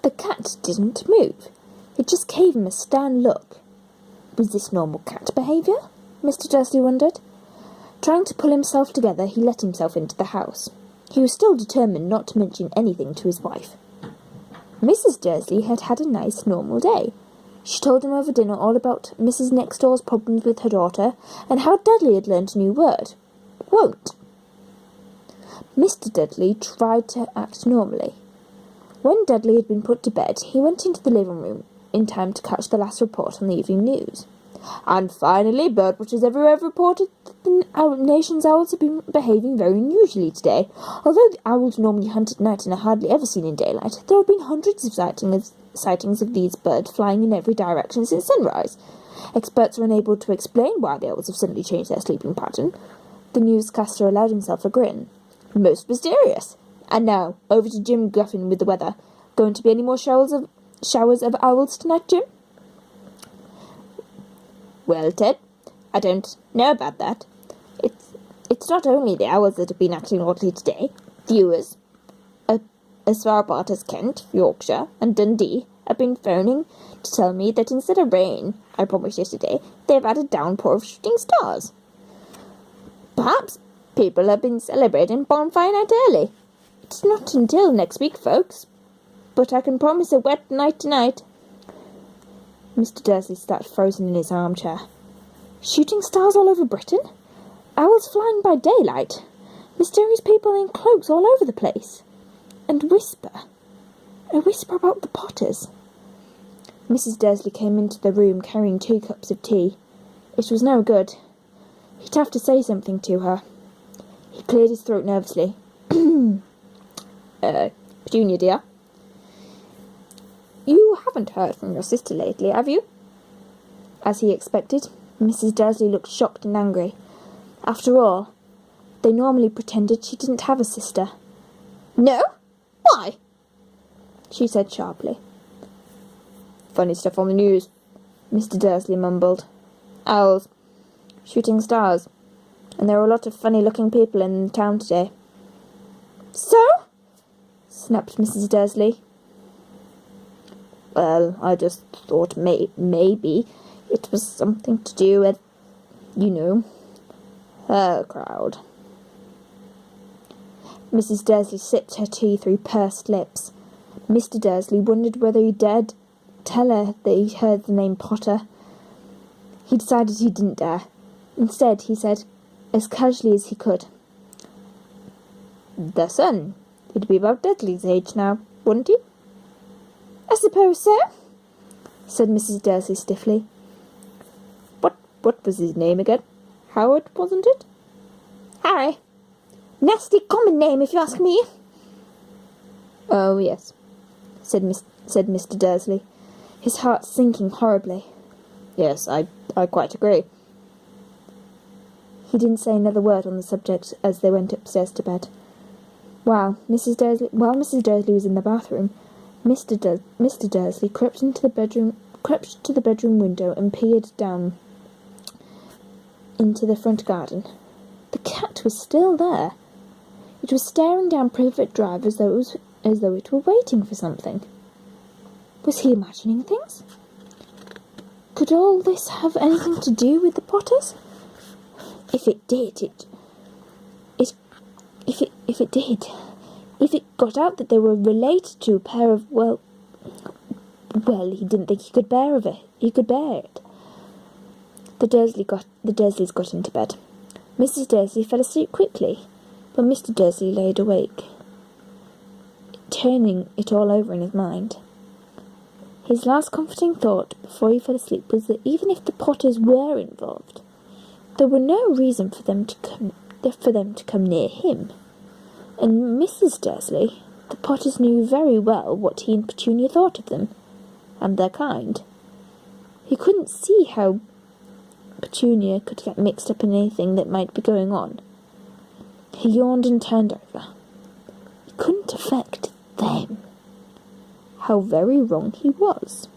The cat didn't move. It just gave him a stern look. Was this normal cat behaviour? Mr. Dursley wondered. Trying to pull himself together, he let himself into the house. He was still determined not to mention anything to his wife. Mrs. Dursley had had a nice, normal day. She told him over dinner all about Mrs. Nextdoor's problems with her daughter, and how Dudley had learnt a new word. Won't. Mr. Dudley tried to act normally. When Dudley had been put to bed, he went into the living room in time to catch the last report on the evening news. And finally, birdwatchers everywhere have reported that the nation's owls have been behaving very unusually today. Although the owls normally hunt at night and are hardly ever seen in daylight, there have been hundreds of sightings of these birds flying in every direction since sunrise. Experts are unable to explain why the owls have suddenly changed their sleeping pattern. The newscaster allowed himself a grin. Most mysterious. And now, over to Jim Guffin with the weather. Going to be any more showers of owls tonight, Jim? Well, Ted, I don't know about that. It's not only the owls that have been acting oddly today. Viewers, as far apart as Kent, Yorkshire, and Dundee, have been phoning to tell me that instead of rain, I promised yesterday, they've had a downpour of shooting stars. Perhaps people have been celebrating bonfire night early. It's not until next week, folks, but I can promise a wet night tonight. Mr. Dursley sat frozen in his armchair. Shooting stars all over Britain? Owls flying by daylight? Mysterious people in cloaks all over the place? And a whisper about the Potters. Mrs. Dursley came into the room carrying 2 cups of tea. It was no good. He'd have to say something to her. He cleared his throat nervously. Petunia, dear. You haven't heard from your sister lately, have you? As he expected, Mrs. Dursley looked shocked and angry. After all, they normally pretended she didn't have a sister. No? Why? She said sharply. Funny stuff on the news, Mr. Dursley mumbled. Owls. Shooting stars. And there were a lot of funny-looking people in town today. So? Snapped Mrs. Dursley. Well, I just thought maybe it was something to do with, her crowd. Mrs. Dursley sipped her tea through pursed lips. Mr. Dursley wondered whether he dared tell her that he heard the name Potter. He decided he didn't dare. Instead, he said, as casually as he could, "The son. He'd be about Dudley's age now, wouldn't he?" "I suppose so," said Mrs. Dursley stiffly. What was his name again? Howard, wasn't it?" "Harry. Nasty common name, if you ask me." "Oh, yes," said Mr. Dursley, his heart sinking horribly. "Yes, I quite agree." He didn't say another word on the subject as they went upstairs to bed. While Mrs. Dursley was in the bathroom, Mr. Dursley crept to the bedroom window and peered down into the front garden. The cat was still there. It was staring down Privet Drive as though it were waiting for something. Was he imagining things? Could all this have anything to do with the Potters? If it did, if it got out that they were related to a pair of, well, he didn't think he could bear it. The Dursleys got into bed. Mrs. Dursley fell asleep quickly, but Mr. Dursley laid awake, turning it all over in his mind. His last comforting thought before he fell asleep was that even if the Potters were involved, there were no reason for them to come near him. And Mrs. Dursley, the Potters knew very well what he and Petunia thought of them, and their kind. He couldn't see how Petunia could get mixed up in anything that might be going on. He yawned and turned over. It couldn't affect them. How very wrong he was.